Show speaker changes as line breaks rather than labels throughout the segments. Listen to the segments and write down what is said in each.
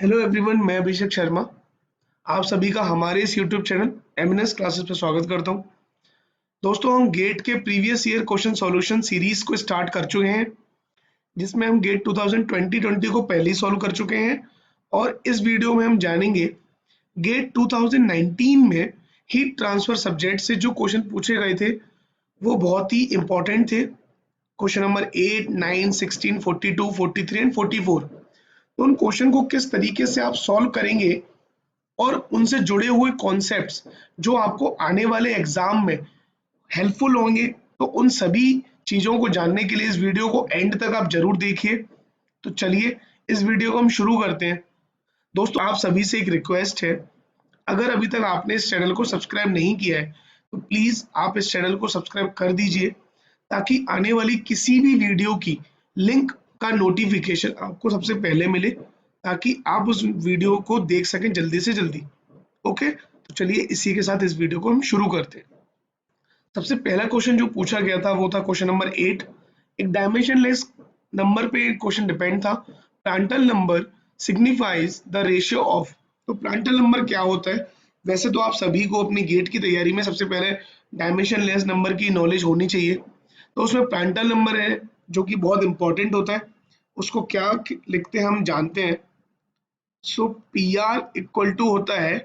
Hello everyone, मैं अभिषेक शर्मा। आप सभी का हमारे इस यूट्यूब चैनल एमएनएस क्लासेस पर स्वागत करता हूं। दोस्तों, हम गेट के previous year question solution series को स्टार्ट कर चुके हैं, जिसमें हम गेट 2020 को पहले ही सॉल्व कर चुके हैं। और इस वीडियो में हम जानेंगे गेट 2019 में हीट ट्रांसफर सब्जेक्ट से जो क्वेश्चन पूछे गए थे वो बहुत ही इंपॉर्टेंट थे। Question number 8, 9, 16, 42, 43 and 44। तो उन क्वेश्चन को किस तरीके से आप सॉल्व करेंगे और उनसे जुड़े हुए कॉन्सेप्ट्स जो आपको आने वाले एग्जाम में हेल्पफुल होंगे, तो उन सभी चीजों को जानने के लिए इस वीडियो को एंड तक आप जरूर देखिए। तो चलिए इस वीडियो को हम शुरू करते हैं। दोस्तों, आप सभी से एक रिक्वेस्ट है, अगर अभी तक आपने इस चैनल को सब्सक्राइब नहीं किया है तो प्लीज आप इस चैनल को सब्सक्राइब कर दीजिए, ताकि आने वाली किसी भी वीडियो की लिंक का नोटिफिकेशन आपको सबसे पहले मिले, ताकि आप उस वीडियो को देख सकें जल्दी से जल्दी। ओके, तो चलिए इसी के साथ इस वीडियो को हम शुरू करते हैं। सबसे पहला क्वेश्चन जो पूछा गया था वो था क्वेश्चन नंबर 8। एक डायमेंशनलेस नंबर पे क्वेश्चन डिपेंड था। Prandtl number signifies the ratio of. तो प्रांटल नंबर क्या होता है? वैसे तो आप सभी को अपनी गेट की तैयारी में सबसे पहले डायमेंशनलेस नंबर की नॉलेज होनी चाहिए। तो उसमें प्रांटल नंबर है जो कि बहुत इंपॉर्टेंट होता है। उसको क्या लिखते हैं हम जानते हैं। सो पी आर इक्वल टू होता है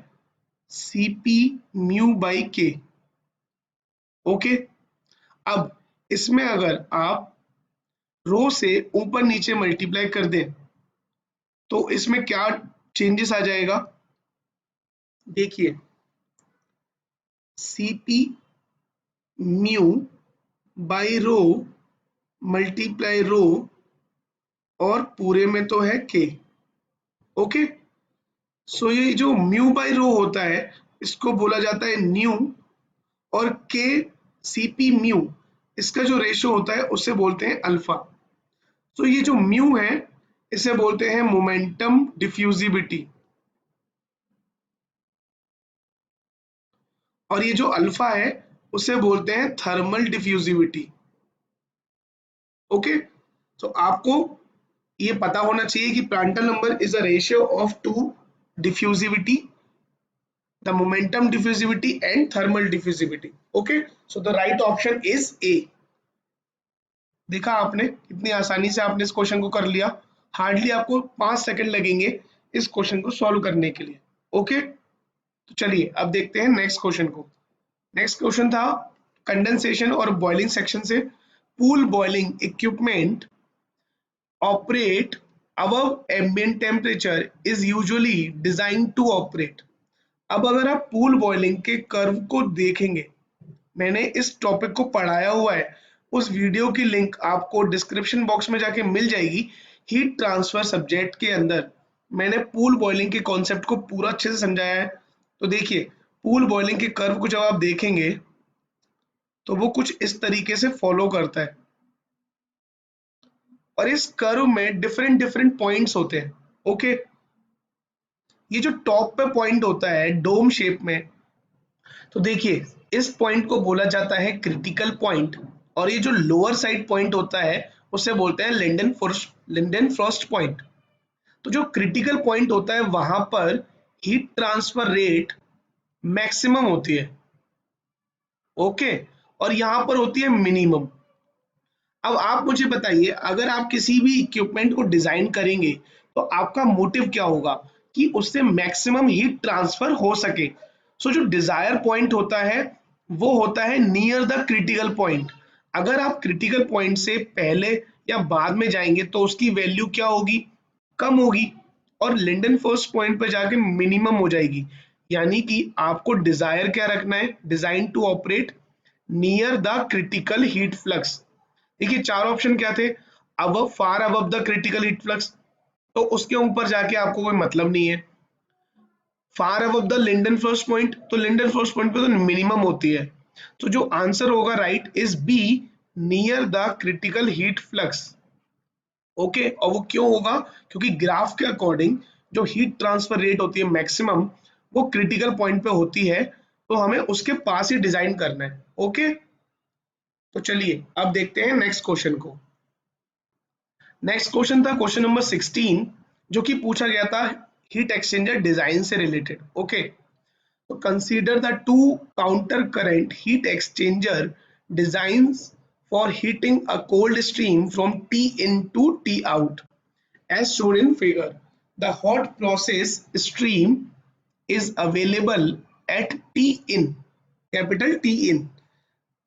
सीपी म्यू बाई के। ओके, अब इसमें अगर आप रो से ऊपर नीचे मल्टीप्लाई कर दें तो इसमें क्या चेंजेस आ जाएगा? देखिए, CP mu by rho multiply rho, और पूरे में तो है के। ओके, सो ये जो म्यू बाई रो होता है इसको बोला जाता है न्यू, और के सीपी म्यू इसका जो रेशो होता है उससे बोलते हैं अल्फा। तो ये जो म्यू है इसे बोलते हैं मोमेंटम डिफ्यूजिबिलिटी, और ये जो अल्फा है उसे बोलते हैं थर्मल डिफ्यूजिबिलिटी। ओके, तो आपको ये पता होना चाहिए कि Prandtl number is a ratio of two diffusibility, the momentum diffusibility and thermal diffusibility. Okay, so the right option is A. देखा आपने, कितनी आसानी से आपने इस क्वेश्चन को कर लिया। हार्डली आपको 5 सेकंड लगेंगे इस क्वेश्चन को सॉल्व करने के लिए। ओके, तो चलिए अब देखते हैं नेक्स्ट क्वेश्चन को। नेक्स्ट क्वेश्चन था कंडेंसेशन और बॉइलिंग सेक्शन से। Pool boiling equipment operate above ambient temperature is usually designed to operate। अब अगर आप पूल बॉइलिंग के कर्व को देखेंगे, मैंने इस टॉपिक को पढ़ाया हुआ है, उस वीडियो की लिंक आपको डिस्क्रिप्शन बॉक्स में जाके मिल जाएगी। हीट ट्रांसफर सब्जेक्ट के अंदर मैंने पूल बॉइलिंग के कॉन्सेप्ट को पूरा अच्छे से समझाया है। तो देखिए, पूल बॉइलिंग के कर्व को जब आप देखेंगे तो वो कुछ इस तरीके से फॉलो करता है, और इस कर्व में डिफरेंट डिफरेंट पॉइंट्स होते हैं। ओके, ये जो टॉप पे पॉइंट होता है डोम शेप में, तो देखिए इस पॉइंट को बोला जाता है क्रिटिकल पॉइंट, और ये जो लोअर साइड पॉइंट होता है उसे बोलते हैं लिंडन फ्रॉस्ट पॉइंट। तो जो क्रिटिकल पॉइंट होता है वहां पर हीट ट्रांसफर रेट मैक्सिमम होती है। ओके, और यहां पर होती है मिनिमम। अब आप मुझे बताइए, अगर आप किसी भी इक्विपमेंट को डिजाइन करेंगे तो आपका मोटिव क्या होगा कि उससे मैक्सिमम हीट ट्रांसफर हो सके। सो जो डिजायर पॉइंट होता है वो होता है नियर द क्रिटिकल पॉइंट। अगर आप क्रिटिकल पॉइंट से पहले या बाद में जाएंगे तो उसकी वैल्यू क्या होगी? कम होगी, और लिंडन फर्स्ट पॉइंट पर जाके मिनिमम हो जाएगी। यानी कि आपको डिजायर क्या रखना है? Design to operate near the critical heat flux. देखिए चार ऑप्शन क्या थे? अब far above the critical heat flux, तो उसके ऊपर जाके आपको कोई मतलब नहीं है। Far above the Leidenfrost point, तो लिंडन फर्स्ट पॉइंट पे तो मिनिमम होती है। तो जो आंसर होगा right is B, near the critical heat flux. Okay, और वो क्यों होगा? क्योंकि ग्राफ के अकॉर्डिंग जो हीट ट्रांसफर रेट होती है मैक्सिमम, वो क्रिटिकल पॉइंट पे होती है, तो हमें उसके पास ही डिजाइन करना है। ओके, तो चलिए अब देखते हैं नेक्स्ट क्वेश्चन को। नेक्स्ट क्वेश्चन था क्वेश्चन नंबर 16, जो कि पूछा गया था हीट एक्सचेंजर डिजाइन से रिलेटेड। ओके, तो consider the two counter current heat exchanger designs for heating a cold stream from T in to T out as shown in figure. The hot process stream is available at T in, capital T in.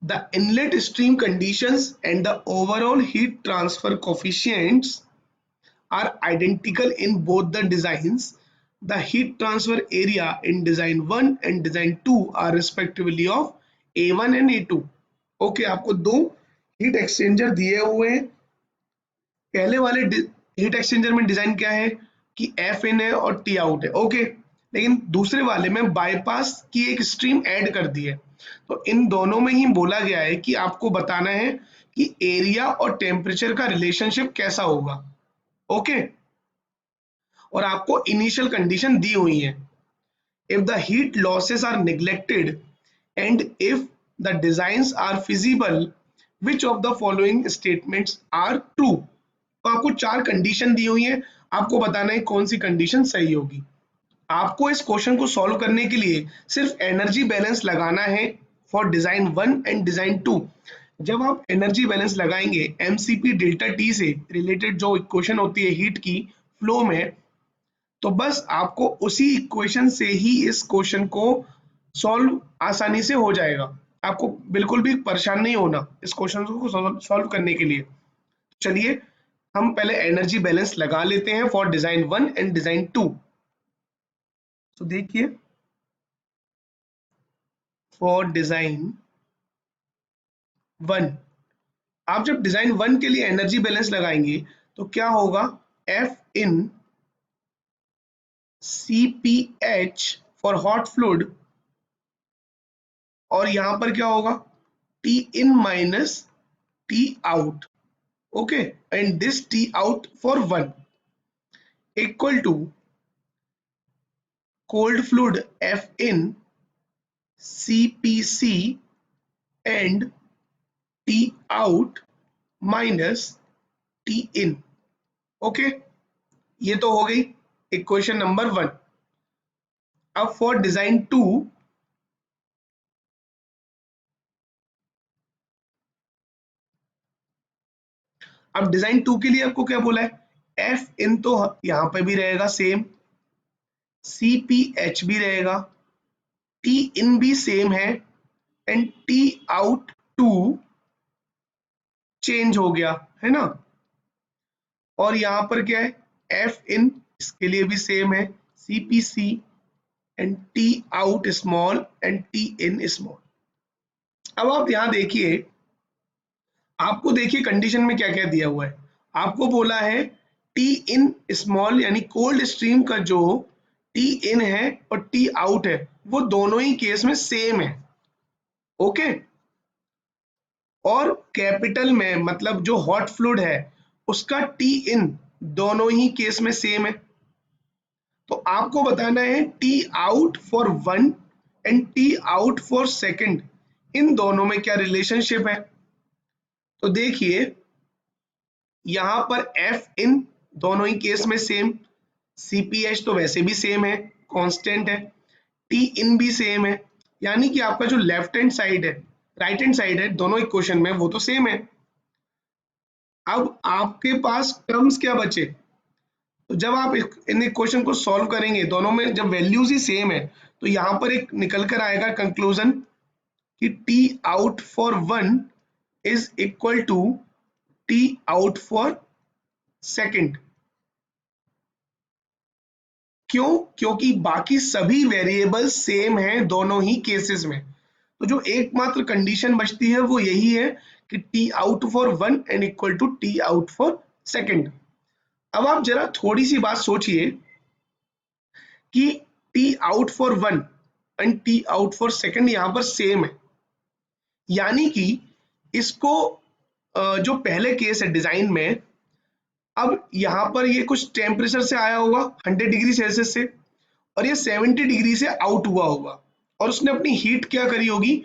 The inlet stream conditions and the overall heat transfer coefficients are identical in both the designs. The heat transfer area in design 1 and design 2 are respectively of A1 and A2. Okay, आपको दो heat exchanger दिए हुए हैं। पहले वाले heat exchanger में design क्या है कि एफ इन है और टी आउट है। ओके, लेकिन दूसरे वाले में बाईपास की एक स्ट्रीम ऐड कर दी है। तो इन दोनों में ही बोला गया है कि आपको बताना है कि एरिया और टेम्परेचर का रिलेशनशिप कैसा होगा। ओके, और आपको इनिशियल कंडीशन दी हुई है। If the heat losses are neglected and if the designs are feasible, which of the following statements are true. तो आपको चार कंडीशन दी हुई है, आपको बताना है कौन सी कंडीशन सही होगी। आपको इस क्वेश्चन को सॉल्व करने के लिए सिर्फ एनर्जी बैलेंस लगाना है फॉर डिजाइन 1 एंड डिजाइन 2। जब आप एनर्जी बैलेंस लगाएंगे एमसीपी डेल्टा टी से रिलेटेड जो इक्वेशन होती है हीट की फ्लो में, तो बस आपको उसी इक्वेशन से ही इस क्वेश्चन को सॉल्व आसानी से हो जाएगा। आपको बिल्कुल भी परेशान नहीं होना इस क्वेश्चन को सॉल्व करने के लिए। चलिए हम पहले एनर्जी बैलेंस लगा लेते हैं फॉर डिजाइन 1 एंड डिजाइन 2। तो देखिए फॉर डिजाइन 1, आप जब डिजाइन 1 के लिए एनर्जी बैलेंस लगाएंगे तो क्या होगा, F in CPH for hot fluid, और यहां पर क्या होगा T in minus T out। Okay, and this T out for 1 equal to cold fluid F in CPC and T out minus T in। Okay, ये तो हो गई equation number 1। अब फॉर डिजाइन 2, अब डिजाइन 2 के लिए आपको क्या बोला है, एफ इन तो यहां पर भी रहेगा सेम, CPH भी रहेगा, T इन भी सेम है, एंड T आउट 2 चेंज हो गया है ना। और यहां पर क्या है, एफ इन इसके लिए भी सेम है, CPC and T out small and T in small. अब आप यहां देखिए, आपको देखिए कंडीशन में क्या क्या दिया हुआ है। आपको बोला है T इन स्मॉल यानी कोल्ड स्ट्रीम का जो T इन है और T आउट है वो दोनों ही केस में सेम है। ओके, और कैपिटल में मतलब जो हॉट फ्लूइड है उसका T इन दोनों ही केस में सेम है। तो आपको बताना है T out for 1 and T out for second, इन दोनों में क्या रिलेशनशिप है। तो देखिए यहां पर F इन दोनों ही केस में सेम, CPH तो वैसे भी सेम है, कांस्टेंट है, T इन भी सेम है, यानी कि आपका जो लेफ्ट हैंड साइड है राइट हैंड साइड है दोनों इक्वेशन में वो तो सेम है। अब आपके पास टर्म्स क्या बचे, तो जब आप इन इक्वेशन को सॉल्व करेंगे दोनों में जब वैल्यूज ही सेम है तो यहां पर एक निकल कर आएगा कंक्लूजन कि T out for 1 is equal to T out for second. क्यों, क्योंकि बाकी सभी वेरिएबल सेम हैं दोनों ही केसेस में। तो जो एकमात्र कंडीशन बचती है वो यही है कि T out for 1 and equal to T out for second. अब आप जरा थोड़ी सी बात सोचिए कि T out for 1 and T out for second यहां पर सेम है, यानी कि इसको जो पहले केस है डिजाइन में, अब यहां पर ये कुछ टेम्परेचर से आया होगा 100 डिग्री सेल्सियस से, और ये 70 डिग्री से आउट हुआ होगा और उसने अपनी हीट क्या करी होगी,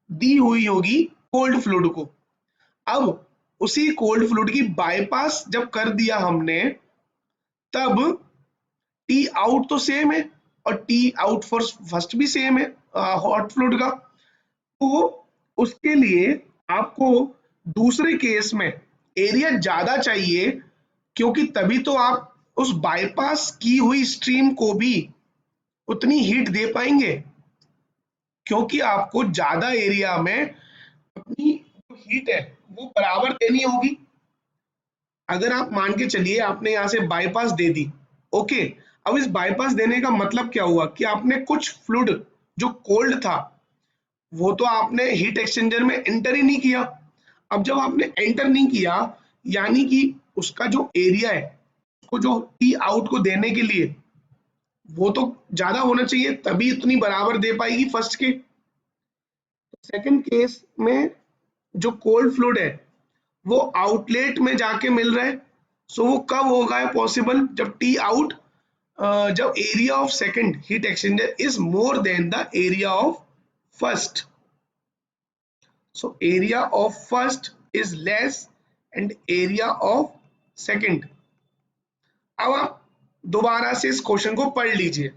दी हुई होगी कोल्ड फ्लूइड को। अब उसी कोल्ड फ्लूइड की बाईपास जब कर दिया हमने, तब टी आउट तो सेम है और टी आउट फॉर फर्स्ट भी सेम है हॉट फ्लूइड का। तो उसके लिए आपको दूसरे केस में एरिया ज्यादा चाहिए, क्योंकि तभी तो आप उस बाईपास की हुई स्ट्रीम को भी उतनी हीट दे पाएंगे, क्योंकि आपको ज्यादा एरिया में अपनी जो हीट है वो बराबर देनी होगी। अगर आप मान के चलिए आपने यहाँ से बाईपास दे दी, ओके, अब इस बाईपास देने का मतलब क्या हुआ कि आपने कुछ फ्लूइड जो कोल्ड था वो तो आपने हीट एक्सचेंजर में एंटर ही नहीं किया। अब जब आपने एंटर नहीं किया, यानी कि उसका जो एरिया है उसको जो टी आउट को देने के लिए वो तो ज्यादा होना चाहिए, तभी इतनी बराबर दे पाएगी फर्स्ट के। सेकंड केस में जो कोल्ड फ्लूइड है वो आउटलेट में जाके मिल रहा है। सो वो कब होगा पॉसिबल, जब टी आउट, जब area of second heat exchanger is more than the area of first. So area of first is less and area of second। अब आप दोबारा से इस क्वेश्चन को पढ़ लीजिए।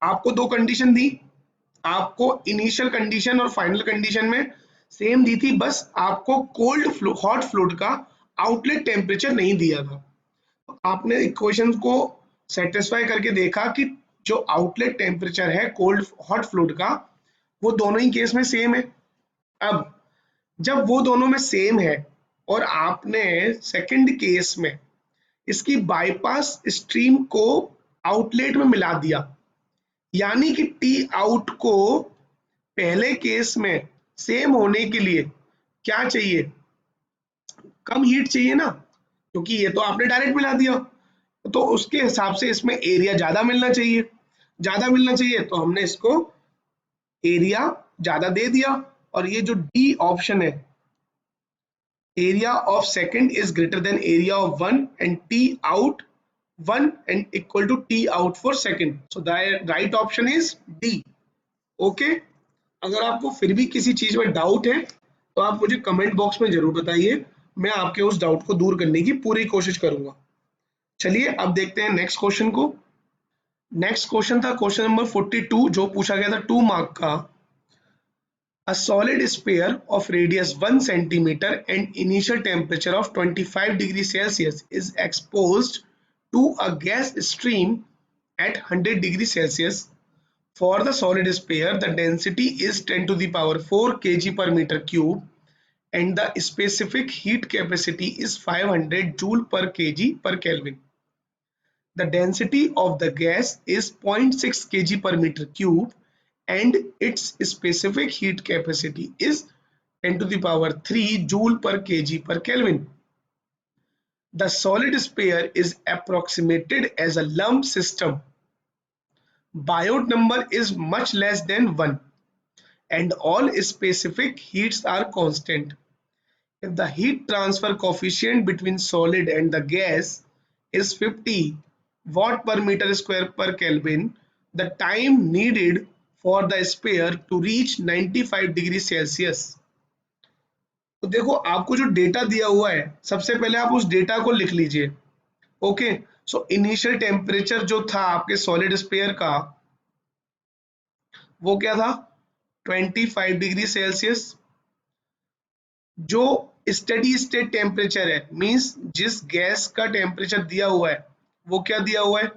आपको दो कंडीशन दी, आपको इनिशियल कंडीशन और फाइनल कंडीशन में सेम दी थी, बस आपको कोल्ड हॉट फ्लूइड का आउटलेट टेम्परेचर नहीं दिया था। तो आपने इक्वेशन को सेटिस्फाई करके देखा कि जो आउटलेट टेम्परेचर है कोल्ड हॉट फ्लूइड का वो दोनों ही केस में सेम है। अब जब वो दोनों में सेम है और आपने सेकंड केस में इसकी बाईपास स्ट्रीम को आउटलेट में मिला दिया, यानी कि टी आउट को पहले केस में सेम होने के लिए क्या चाहिए, कम हीट चाहिए ना, क्योंकि ये तो आपने डायरेक्ट मिला दिया। तो उसके हिसाब से इसमें एरिया ज्यादा मिलना चाहिए, ज्यादा मिलना चाहिए तो हमने इसको एरिया ज्यादा दे दिया। और ये जो डी ऑप्शन है, area of second is greater than area of one and T out one and equal to T out for second, so the right option is D। okay, अगर आपको फिर भी किसी चीज में डाउट है तो आप मुझे कमेंट बॉक्स में जरूर बताइए, मैं आपके उस डाउट को दूर करने की पूरी कोशिश करूंगा। चलिए अब देखते हैं नेक्स्ट क्वेश्चन को। नेक्स्ट क्वेश्चन था क्वेश्चन नंबर 42 जो पूछा गया था 2 मार्क का। A solid sphere of radius 1 centimeter and initial temperature of 25 degrees Celsius is exposed to a gas stream at 100 degrees Celsius. For the solid sphere, the density is 10 to the power 4 kg per meter cube and the specific heat capacity is 500 joule per kg per Kelvin. The density of the gas is 0.6 kg per meter cube and its specific heat capacity is 10 to the power 3 joule per kg per Kelvin. The solid sphere is approximated as a lump system. Biot number is much less than 1 and all specific heats are constant. If the heat transfer coefficient between solid and the gas is 50 watt per meter square per Kelvin, the time needed for the sphere to reach 95 degree Celsius. तो देखो आपको जो data दिया हुआ है सबसे पहले आप उस डेटा को लिख लीजिए। ओके, सो इनिशियल टेम्परेचर जो था आपके सॉलिड स्फीयर का वो क्या था 25 डिग्री सेल्सियस। जो स्टेडी स्टेट टेम्परेचर है मींस जिस गैस का टेम्परेचर दिया हुआ है वो क्या दिया हुआ है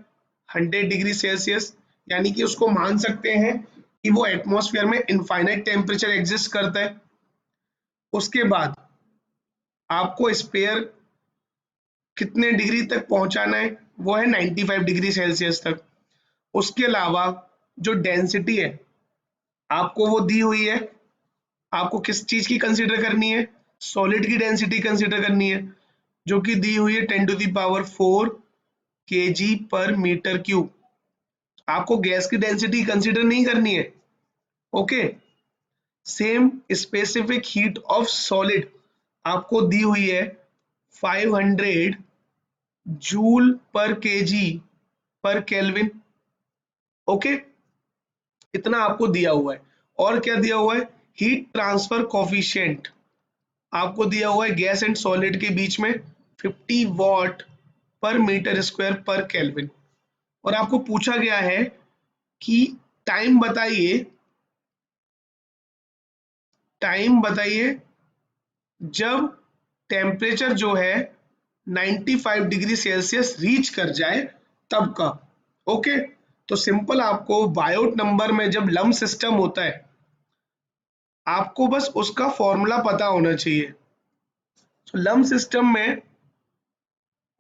100 डिग्री सेल्सियस, यानी कि उसको मान सकते हैं कि वो एटमॉस्फेयर में इनफाइनाइट टेम्परेचर एग्जिस्ट करता है। उसके बाद आपको स्फीयर कितने डिग्री तक पहुंचाना है वो है 95 डिग्री सेल्सियस तक। उसके अलावा जो डेंसिटी है आपको वो दी हुई है, आपको किस चीज की कंसीडर करनी है, सॉलिड की डेंसिटी कंसीडर करनी है जो कि दी हुई है 10 टू द पावर 4 kg पर मीटर क्यूब। आपको गैस की डेंसिटी कंसीडर नहीं करनी है। Okay, same specific heat of solid आपको दी हुई है 500 जूल पर केजी पर केल्विन। ओके, इतना आपको दिया हुआ है। और क्या दिया हुआ है, हीट ट्रांसफर कोफिशिएंट आपको दिया हुआ है गैस एंड सॉलिड के बीच में 50 वॉट पर मीटर स्क्वायर पर केल्विन। और आपको पूछा गया है कि टाइम बताइए, जब टेम्परेचर जो है 95 डिग्री सेल्सियस रीच कर जाए तब का। ओके, तो सिंपल आपको बायोट नंबर में जब लम्प सिस्टम होता है आपको बस उसका फॉर्मूला पता होना चाहिए। तो लम्प सिस्टम में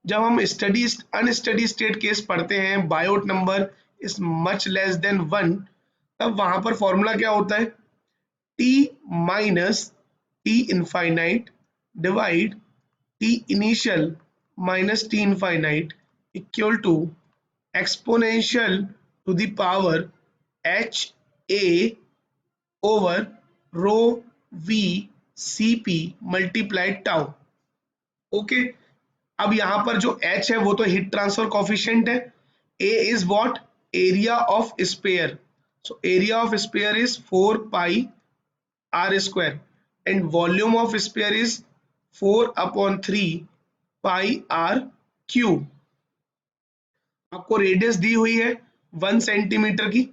जब हम अनस्टडी स्टेट केस पढ़ते हैं, Biot number is much less than 1, तब वहां पर फॉर्मूला क्या होता है, T minus T infinite divide T initial minus T infinite equal to exponential to the power h A over rho V C P multiplied tau. Okay, अब यहां पर जो h है वो तो हीट ट्रांसफर कॉफिशिएंट है, a is what, area of sphere, so area of sphere is 4 pi are square and volume of sphere is 4/3 pi r cube. आपको radius दी हुई है 1 सेंटीमीटर की,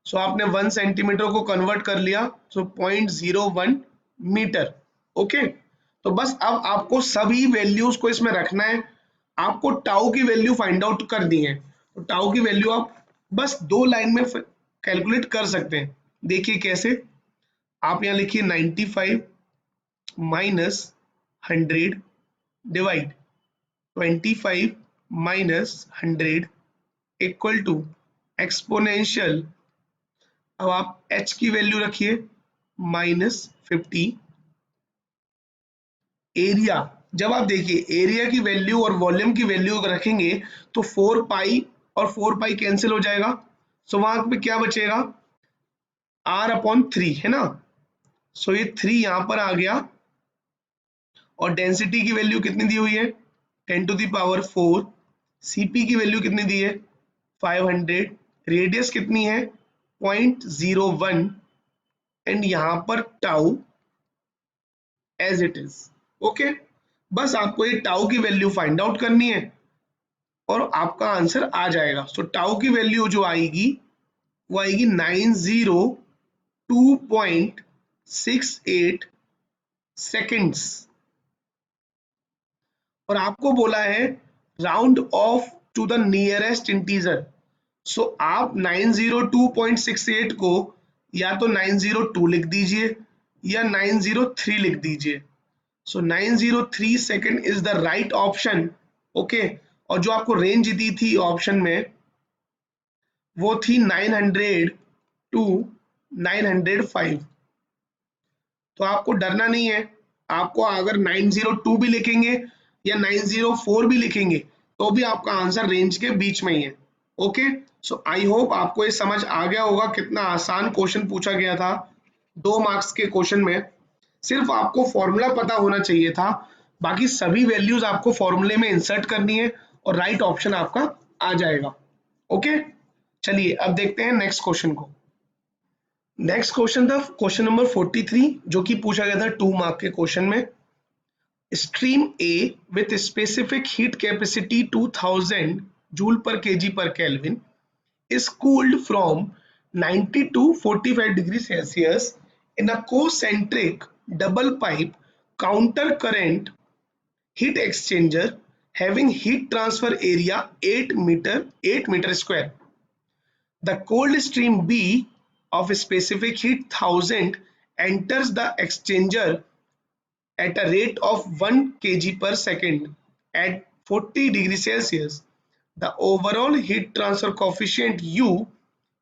सो आपने 1 सेंटीमीटर को कन्वर्ट कर लिया, सो 0.01 मीटर। ओके, तो बस अब आपको सभी वैल्यूज को इसमें रखना है, आपको टाउ की वैल्यू फाइंड आउट करनी है। तो टाउ की वैल्यू आप बस 2 लाइन में कैलकुलेट कर सकते हैं। देखिए कैसे, आप यहाँ लिखिए 95 minus 100 divide 25 minus 100 equal to exponential, अब आप h की वैल्यू रखिए -50, एरिया, जब आप देखिए एरिया की वैल्यू और वॉल्यूम की वैल्यू रखेंगे तो 4 पाई और 4 पाई कैंसिल हो जाएगा, सो वहां पे क्या बचेगा, r/3 है ना, सो ये 3 यहां पर आ गया और डेंसिटी की वैल्यू कितनी दी हुई है 10⁴, सीपी की वैल्यू कितनी दी है 500, रेडियस कितनी है 0.01 एंड यहां पर tau as it is. Okay, बस आपको ये टाउ की वैल्यू फाइंड आउट करनी है और आपका आंसर आ जाएगा। सो टाउ की वैल्यू जो आएगी वो आएगी 902.68 सेकेंड्स, और आपको बोला है round off to the nearest integer, so आप 902.68 को या तो 902 लिख दीजिए या 903 लिख दीजिए, सो 903 second is the right option. Okay, और जो आपको रेंज दी थी ऑप्शन में वो थी 900 टू 905, तो आपको डरना नहीं है, आपको अगर 902 भी लिखेंगे या 904 भी लिखेंगे तो भी आपका आंसर रेंज के बीच में ही है। ओके, सो आई होप आपको ये समझ आ गया होगा कितना आसान क्वेश्चन पूछा गया था 2 मार्क्स के क्वेश्चन में। सिर्फ आपको फॉर्मूला पता होना चाहिए था, बाकी सभी वैल्यूज आपको फॉर्मूले में इंसर्ट करनी है और राइट ऑप्शन आपका आ जाएगा। ओके, चलिए अब देखते हैं नेक्स्ट क्वेश्चन को। नेक्स्ट क्वेश्चन था क्वेश्चन नंबर 43 जो कि पूछा गया था 2 मार्क के क्वेश्चन में। Stream A with specific heat capacity 2000 joule पर केजी पर kelvin is cooled from 90 to 45 degrees Celsius in a concentric double pipe counter current heat exchanger having heat transfer area 8 meter square. The cold stream B of specific heat 1000 enters the exchanger at a rate of 1 kg per second at 40 degrees Celsius. The overall heat transfer coefficient U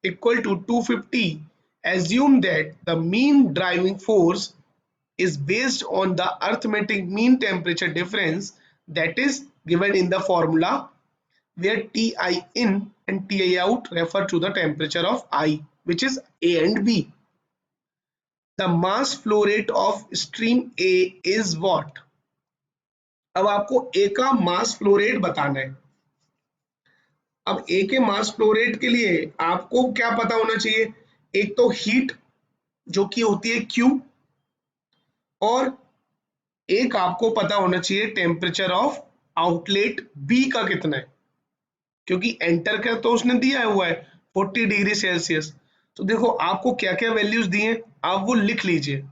equal to 250. Assume that the mean driving force is based on the arithmetic mean temperature difference that is given in the formula, where Ti in and Ti out refer to the temperature of I, which is A and B. The mass flow rate of stream A is what? अब आपको A का mass flow rate बताना है। अब A के mass flow rate के लिए आपको क्या पता होना चाहिए, एक तो हीट जो कि होती है Q, और एक आपको पता होना चाहिए टेम्परेचर ऑफ आउटलेट B का कितना है। क्योंकि एंटर का तो उसने दिया हुआ है 40 डिग्री सेल्सियस। तो देखो आपको क्या क्या वैल्यूज दिए हैं, आप वो लिख लीजिए।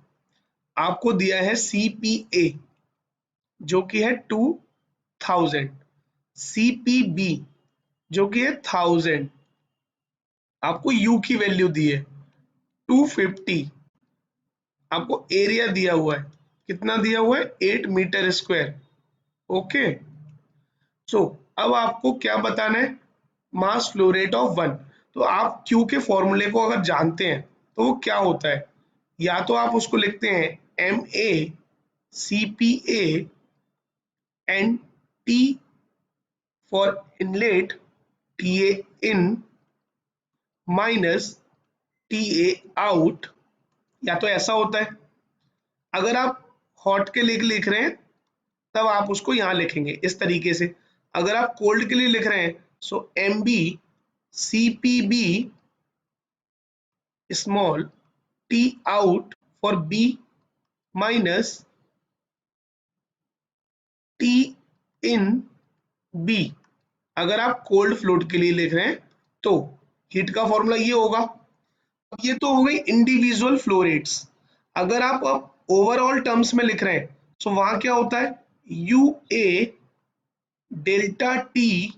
आपको दिया है CPA जो कि है 2000, CPB जो कि है 1000, आपको U की वैल्यू दी है 250, आपको एरिया दिया हुआ है, कितना दिया हुआ है 8 मीटर स्क्वायर। ओके, सो अब आपको क्या बताना है, mass flow rate of one. तो आप क्यू के फॉर्मूले को अगर जानते हैं तो वो क्या होता है, या तो आप उसको लिखते हैं MA CPA and T for inlet TA in minus TA out, या तो ऐसा होता है। अगर आप हॉट के लिए लिख रहे हैं तब आप उसको यहां लिखेंगे इस तरीके से। अगर आप कोल्ड के लिए लिख रहे हैं सो MB CPB small T out for B minus T in B। अगर आप कोल्ड फ्लूइड के लिए लिख रहे हैं तो हीट का फॉर्मूला ये होगा। ये तो हो गई इंडिविजुअल फ्लो रेट्स। अगर आप अब ओवरऑल टर्म्स में लिख रहे हैं तो वहां क्या होता है, UA delta T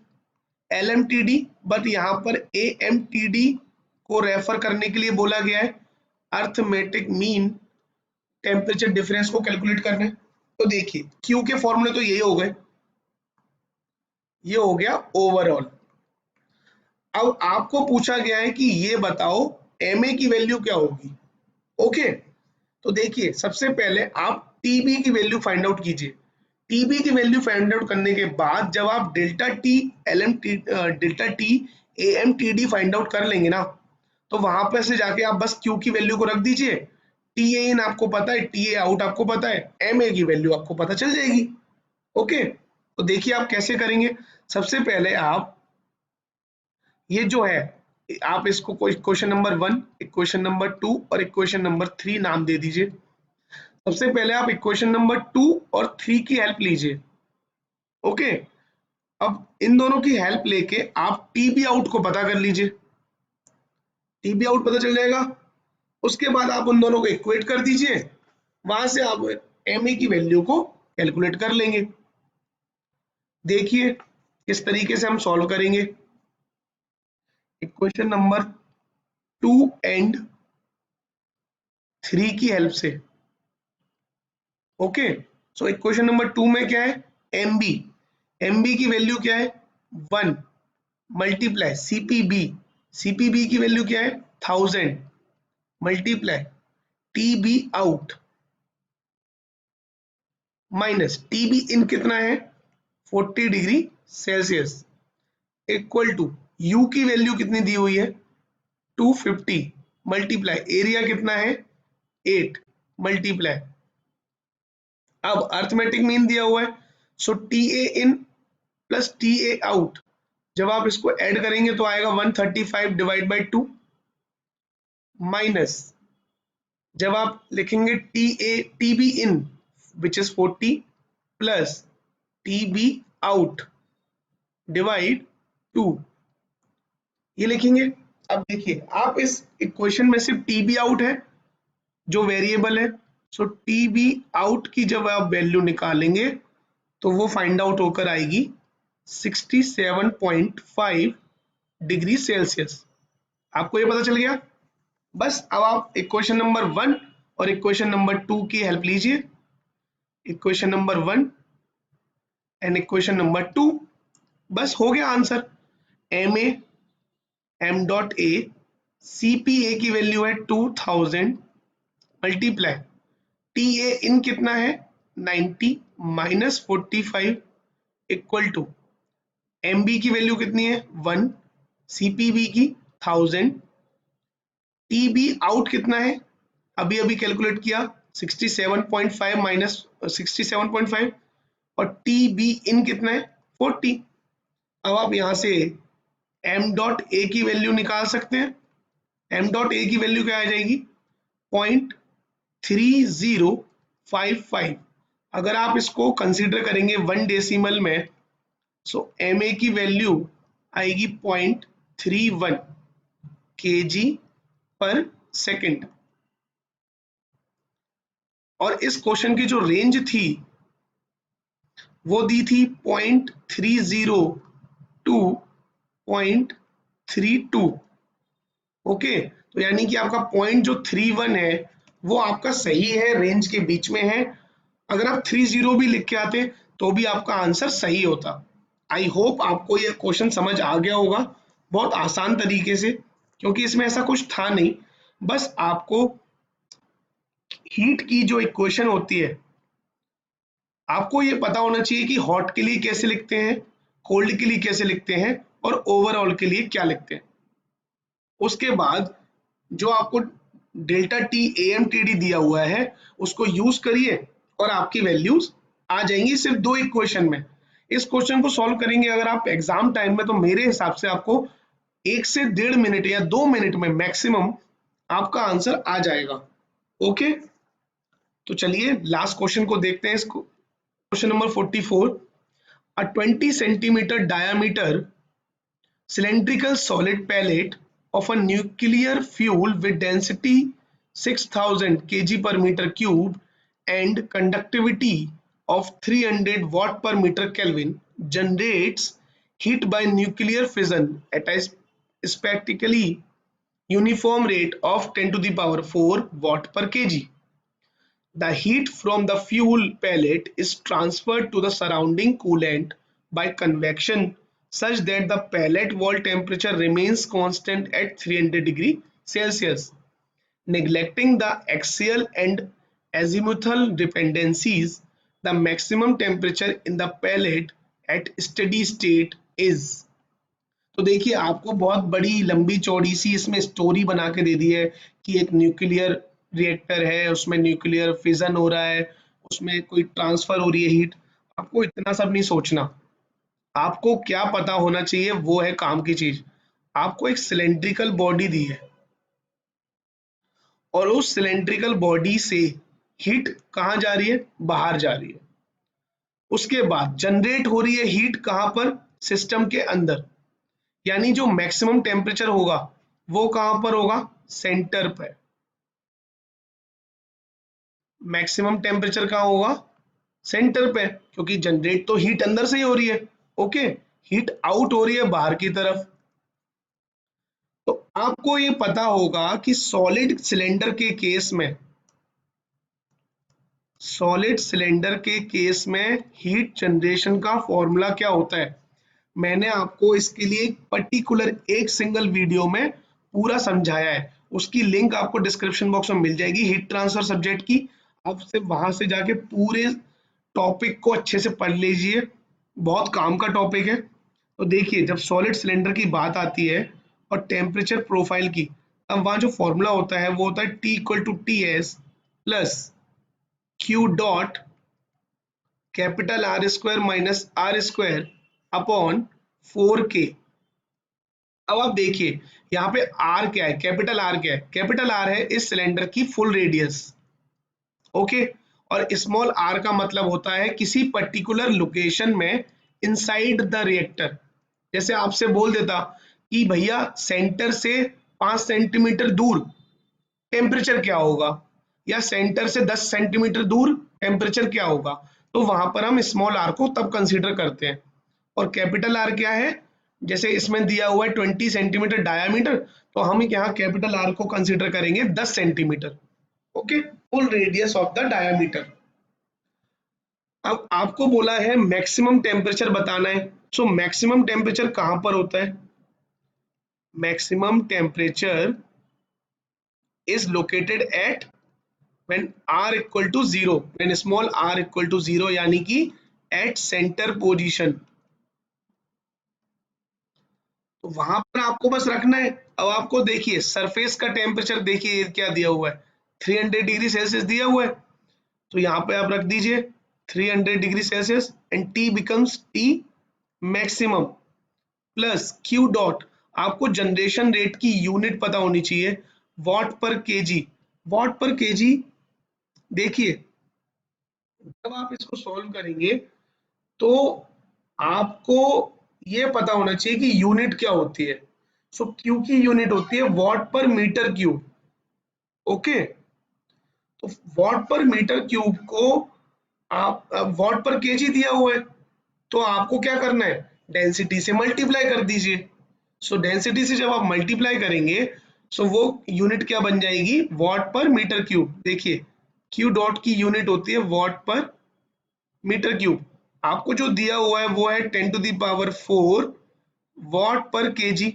LMTD, but यहाँ पर AMTD को रेफर करने के लिए बोला गया है अर्थमेटिक मीन टेम्परेचर डिफरेंस को कैलकुलेट करने। तो देखिए Q के फॉर्मूले तो यही हो गए, ये हो गया ओवरऑल। अब आपको पूछा गया है कि ये बताओ MA की वैल्यू क्या होगी। ओके, तो देखिए सबसे पहले आप TB की वैल्यू फाइंड आउट कीजिए। TB की वैल्यू फाइंड आउट करने के बाद जब आप delta T AMTD find out कर लेंगे ना, तो वहां पर से जाके आप बस Q की वैल्यू को रख दीजिए, TA इन आपको पता है, TA आउट आपको पता है, MA की वैल्यू आपको पता चल जाएगी। ओके, तो देखिए आप कैसे करेंगे। सबसे पहले आप ये जो है, आप इसको कोई क्वेश्चन नंबर 1, इक्वेशन नंबर 2 और इक्वेशन नंबर 3 नाम दे दीजिए। सबसे पहले आप इक्वेशन नंबर 2 और 3 की हेल्प लीजिए। ओके, अब इन दोनों की हेल्प लेके आप टीबी आउट को पता कर लीजिए, टीबी आउट पता चल जाएगा। उसके बाद आप उन दोनों को इक्वेट कर दीजिए, वहां से आप MA की वैल्यू को कैलकुलेट कर लेंगे। देखिए किस तरीके से हम सॉल्व करेंगे इक्वेशन नंबर 2 एंड 3 की हेल्प से। ओके, सो इक्वेशन नंबर 2 में क्या है, MB की वैल्यू क्या है 1 मल्टीप्लाई CPB की वैल्यू क्या है 1000 multiply TB out minus TB in कितना है 40 degree Celsius equal to U की वैल्यू कितनी दी हुई है 250 मल्टीप्लाई एरिया कितना है 8 मल्टीप्लाई, अब अर्थमेटिक मीन दिया हुआ है सो TA in plus TA out, जब आप इसको ऐड करेंगे तो आएगा 135 डिवाइड बाई 2 माइनस, जब आप लिखेंगे TB in which is 40 plus TB out divide 2, ये लिखेंगे। अब देखिए आप इस इक्वेशन में सिर्फ TB आउट है जो वेरिएबल है, सो TB आउट की जब आप वैल्यू निकालेंगे तो वो फाइंड आउट होकर आएगी 67.5 डिग्री सेल्सियस। आपको ये पता चल गया। बस अब आप इक्वेशन नंबर 1 और इक्वेशन नंबर 2 की हेल्प लीजिए, equation number 1 and equation number 2, बस हो गया आंसर। MA M.A CPA की वैल्यू है 2000 मल्टीप्लाई TA इन कितना है 90 माइनस 45 इक्वल टू MB की वैल्यू कितनी है 1, CPB की 1000, TB आउट कितना है अभी अभी कैलकुलेट किया 67.5 माइनस 67.5 और TB इन कितना है 40। अब आप यहां से M.A की वैल्यू निकाल सकते हैं। M.A की वैल्यू क्या आ जाएगी 0.3055। अगर आप इसको कंसीडर करेंगे 1 डेसिमल में सो MA की वैल्यू आएगी 0.31 kg पर सेकेंड। और इस क्वेश्चन की जो रेंज थी वो दी थी 0.30 टू 0.32। ओके, तो यानी कि आपका पॉइंट जो 31 है वो आपका सही है, रेंज के बीच में है। अगर आप 30 भी लिख के आते तो भी आपका आंसर सही होता। आई होप आपको ये क्वेश्चन समझ आ गया होगा बहुत आसान तरीके से, क्योंकि इसमें ऐसा कुछ था नहीं। बस आपको हीट की जो इक्वेशन होती है आपको ये पता होना चाहिए कि हॉट के लिए कैसे लिखते हैं, कोल्ड के लिए कैसे लिखते हैं, और ओवरऑल के लिए क्या लिखते हैं। उसके बाद जो आपको डेल्टा टी AMTD दिया हुआ है उसको यूज करिए और आपकी वैल्यूज आ जाएंगी सिर्फ दो इक्वेशन में। इस क्वेश्चन को सॉल्व करेंगे अगर आप एग्जाम टाइम में, तो मेरे हिसाब से आपको 1 से 1.5 मिनट या 2 मिनट में मैक्सिमम आपका आंसर आ जाएगा। ओके, तो चलिए लास्ट क्वेश्चन को देखते हैं। इसको question number 44, a 20 centimeter diameter cylindrical solid pellet of a nuclear fuel with density 6000 kg per meter cube and conductivity of 300 watt per meter Kelvin generates heat by nuclear fission at a spectrally uniform rate of 10 to the power 4 watt per kg. The heat from the fuel pellet is transferred to the surrounding coolant by convection such that the pellet wall temperature remains constant at 300 degree Celsius. Neglecting the axial and azimuthal dependencies, the maximum temperature in the pellet at steady state is। तो देखिए आपको बहुत बड़ी लंबी चौड़ी सी इसमें story बना के दे दी है कि एक न्यूक्लियर रिएक्टर है, उसमें न्यूक्लियर फिजन हो रहा है, उसमें कोई ट्रांसफर हो रही है हीट। आपको इतना सब नहीं सोचना, आपको क्या पता होना चाहिए वो है काम की चीज। आपको एक सिलेंड्रिकल बॉडी दी है और उस सिलेंड्रिकल बॉडी से हीट कहाँ जा रही है, बाहर जा रही है। उसके बाद जनरेट हो रही है हीट कहाँ पर, सिस्टम के अंदर। यानी जो मैक्सिमम टेम्परेचर होगा वो कहां पर होगा, सेंटर पे। मैक्सिमम टेम्परेचर कहां होगा, सेंटर पे, क्योंकि जनरेट तो हीट अंदर से ही हो रही है। ओके, हीट आउट हो रही है बाहर की तरफ। तो आपको ये पता होगा कि सॉलिड सिलेंडर के केस में, सॉलिड सिलेंडर के केस में हीट जनरेशन का फॉर्मूला क्या होता है। मैंने आपको इसके लिए पर्टिकुलर एक सिंगल वीडियो में पूरा समझाया है, उसकी लिंक आपको डिस्क्रिप्शन बॉक्स में मिल जाएगी, हीट ट्रांसफर सब्जेक्ट की। आप से वहां से जाके पूरे टॉपिक को अच्छे से पढ़ लीजिए, बहुत काम का टॉपिक है। तो देखिए जब सॉलिड सिलेंडर की बात आती है और टेम्परेचर प्रोफाइल की, अब वहां जो फॉर्मूला होता है वो होता है T equal to TS plus Q dot capital R square minus R square upon 4K। अब आप देखिए यहाँ पे R क्या है, कैपिटल R क्या है, कैपिटल R है इस सिलेंडर की फुल रेडियस। ओके, और स्मॉल r का मतलब होता है किसी पर्टिकुलर लोकेशन में इनसाइड द रिएक्टर। जैसे आपसे बोल देता कि भैया सेंटर से 5 सेंटीमीटर दूर टेम्परेचर क्या होगा, या सेंटर से 10 सेंटीमीटर दूर टेम्परेचर क्या होगा, तो वहां पर हम स्मॉल r को तब कंसीडर करते हैं। और कैपिटल R क्या है, जैसे इसमें दिया हुआ है 20 सेंटीमीटर डायामीटर, तो हम यहाँ कैपिटल R को कंसीडर करेंगे 10 centimetre. Okay, full radius of the diameter. अब आपको बोला है मैक्सिमम टेम्परेचर बताना है। सो मैक्सिमम टेम्परेचर कहां पर होता है, maximum temperature is located at when r equal to 0, when small r equal to 0, यानी कि at center position। तो वहां पर आपको बस रखना है। अब आपको देखिए सरफेस का टेम्परेचर देखिए क्या दिया हुआ है, 300 डिग्री सेल्सियस दिया हुआ है। तो यहाँ पे आप रख दीजिए 300 degree Celsius and T becomes T maximum plus Q dot, आपको जनरेशन रेट की यूनिट पता होनी चाहिए, वॉट पर केजी। वॉट पर केजी, देखिए जब आप इसको सॉल्व करेंगे तो आपको ये पता होना चाहिए कि यूनिट क्या होती है। सो क्यू की यूनिट होती है वॉट पर मीटर क्यूब। ओके, तो वॉट पर मीटर क्यूब को आप वॉट पर केजी दिया हुआ है, तो आपको क्या करना है, डेंसिटी से मल्टीप्लाई कर दीजिए। सो डेंसिटी से जब आप मल्टीप्लाई करेंगे, सो वो यूनिट क्या बन जाएगी, वॉट पर मीटर क्यूब। देखिए क्यू डॉट की यूनिट होती है वॉट पर मीटर क्यूब। आपको जो दिया हुआ है वो है 10⁴ वॉट पर केजी।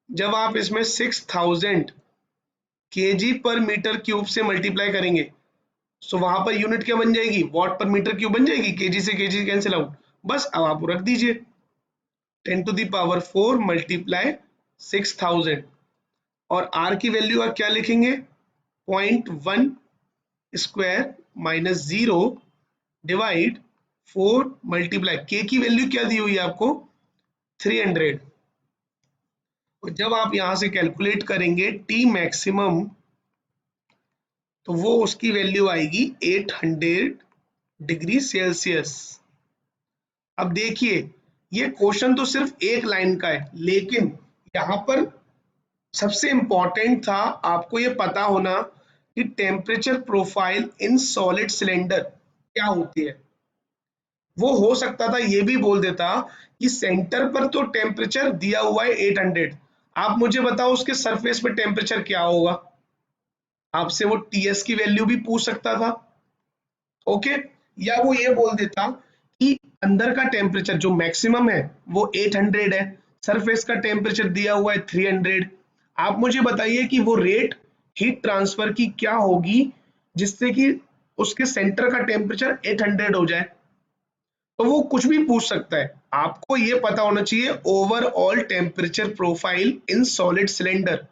जब आप इसमें 6000 केजी पर मीटर क्यूब से मल्टीप्लाई करेंगे, सो वहां पर यूनिट क्या बन जाएगी, वॉट पर मीटर क्यूब बन जाएगी, केजी से केजी कैंसिल आउट। बस अब आप रख दीजिए 10⁴ मल्टीप्लाई 6000, और आर की वैल्यू आप क्या लिखेंगे, 0.1 स्क्वायर माइनस 0 डिवाइड 4 मल्टीप्लाई के की वैल्यू क्या दी हुई है आपको, 300। और जब आप यहां से कैलकुलेट करेंगे टी मैक्सिमम, तो वो उसकी वैल्यू आएगी 800 डिग्री सेल्सियस। अब देखिए ये क्वेश्चन तो सिर्फ एक लाइन का है, लेकिन यहाँ पर सबसे इंपॉर्टेंट था आपको ये पता होना कि temperature profile in solid cylinder क्या होती है। वो हो सकता था ये भी बोल देता कि सेंटर पर तो टेम्परेचर दिया हुआ है 800, आप मुझे बताओ उसके सरफेस पे टेम्परेचर क्या होगा। आपसे वो टीएस की वैल्यू भी पूछ सकता था। ओके, या वो ये बोल देता कि अंदर का टेम्परेचर जो मैक्सिमम है वो 800 है, सरफेस का टेम्परेचर दिया हुआ है 300। आप मुझे बताइए कि वो रेट हीट ट्रांसफर की क्या होगी जिससे कि उसके सेंटर का टेम्परेचर 800 हो जाए। तो वो कुछ भी पूछ सकता है, आपको ये पता होना चाहिए overall temperature profile in solid cylinder.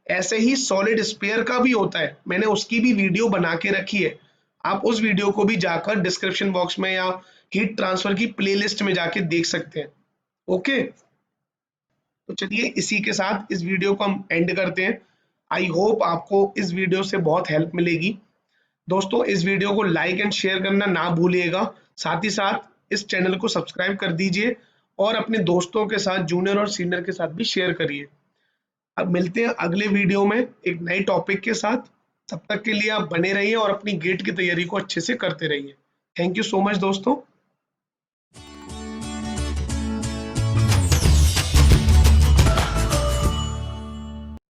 ऐसे ही सॉलिड स्पेयर का भी होता है, मैंने उसकी भी वीडियो बना के रखी है, आप उस वीडियो को भी जाकर डिस्क्रिप्शन बॉक्स में या हीट ट्रांसफर की प्लेलिस्ट में जाके देख सकते हैं। ओके, तो चलिए इसी के साथ इस वीडियो को हम एंड करते हैं। आई होप आपको इस वीडियो से बहुत हेल्प मिलेगी। दोस्तों इस वीडियो को लाइक एंड शेयर करना ना भूलिएगा, साथ ही साथ इस चैनल को सब्सक्राइब कर दीजिए और अपने दोस्तों के साथ, जूनियर और सीनियर के साथ भी शेयर करिए। अब मिलते हैं अगले वीडियो में एक नए टॉपिक के साथ। तब तक के लिए आप बने रहिए और अपनी गेट की तैयारी को अच्छे से करते रहिए। थैंक यू सो मच दोस्तों।